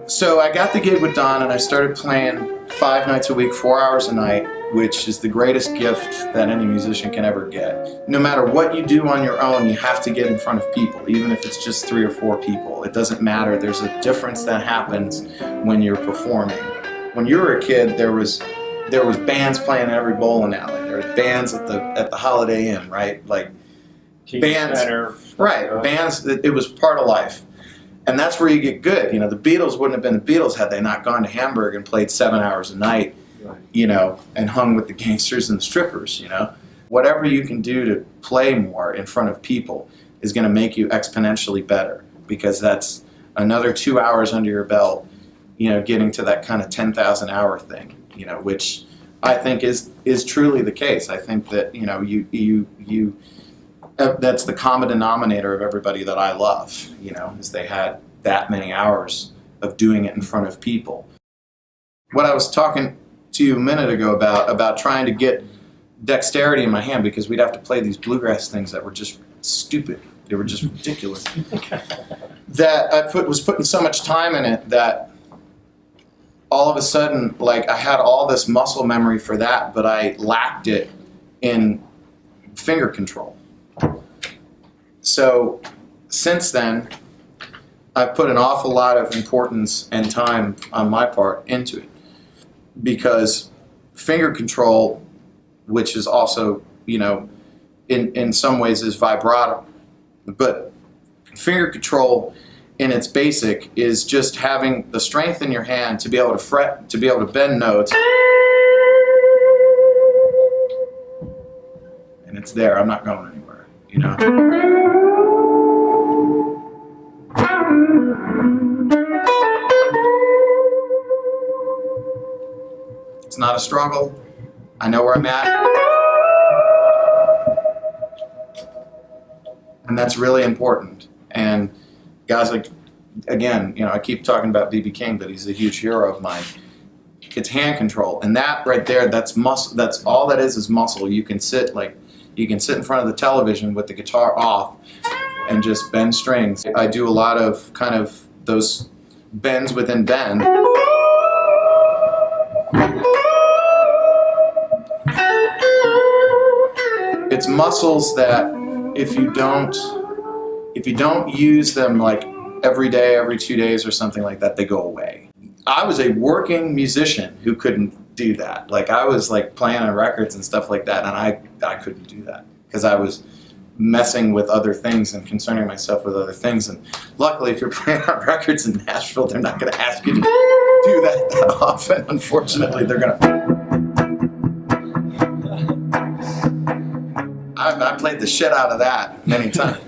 So I got the gig with Don and I started playing 5 nights a week, 4 hours a night, which is the greatest gift that any musician can ever get. No matter what you do on your own, you have to get in front of people, even if it's just 3 or 4 people. It doesn't matter. There's a difference that happens when you're performing. When you were a kid, there was bands playing in every bowling alley. There were bands at the Holiday Inn, right? Like bands, right? Bands. It was part of life. And that's where you get good. You know, the Beatles wouldn't have been the Beatles had they not gone to Hamburg and played 7 hours a night, you know, and hung with the gangsters and the strippers, you know. Whatever you can do to play more in front of people is going to make you exponentially better, because that's another 2 hours under your belt, you know, getting to that kind of 10,000 hour thing, you know, which I think is truly the case. I think that, you know, that's the common denominator of everybody that I love, you know, is they had that many hours of doing it in front of people. What I was talking to you a minute ago about trying to get dexterity in my hand, because we'd have to play these bluegrass things that were just stupid. They were just ridiculous. That I was putting so much time in it that all of a sudden, like, I had all this muscle memory for that, but I lacked it in finger control. So since then, I've put an awful lot of importance and time on my part into it, because finger control, which is also, you know, in some ways is vibrato, but finger control in its basic is just having the strength in your hand to be able to fret, to be able to bend notes. And it's there, I'm not going anywhere, you know. It's not a struggle. I know where I'm at. And that's really important. And guys like, again, you know, I keep talking about B.B. King, but he's a huge hero of mine. It's hand control. And that right there, that's muscle. That's all that is muscle. You can sit in front of the television with the guitar off and just bend strings. I do a lot of kind of those bends within bend. It's muscles that if you don't use them like every day, every 2 days or something like that, they go away. I was a working musician who couldn't do that. Like, I was like playing on records and stuff like that, and I couldn't do that because I was messing with other things and concerning myself with other things. And luckily, if you're playing on records in Nashville, they're not going to ask you to do that often. Unfortunately, they're going to. I played the shit out of that many times.